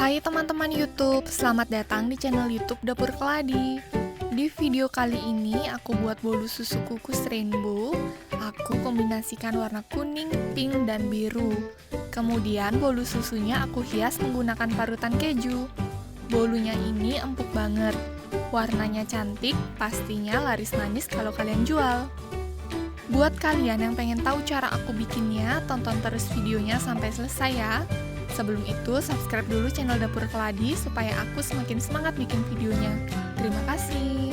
Hai teman-teman YouTube, selamat datang di channel YouTube Dapur Keladi. Di video kali ini aku buat bolu susu kukus rainbow. Aku kombinasikan warna kuning, pink, dan biru. Kemudian bolu susunya aku hias menggunakan parutan keju. Bolunya ini empuk banget. Warnanya cantik, pastinya laris manis kalau kalian jual. Buat kalian yang pengen tahu cara aku bikinnya, tonton terus videonya sampai selesai ya. Sebelum itu, subscribe dulu channel Dapur Keladi supaya aku semakin semangat bikin videonya. Terima kasih.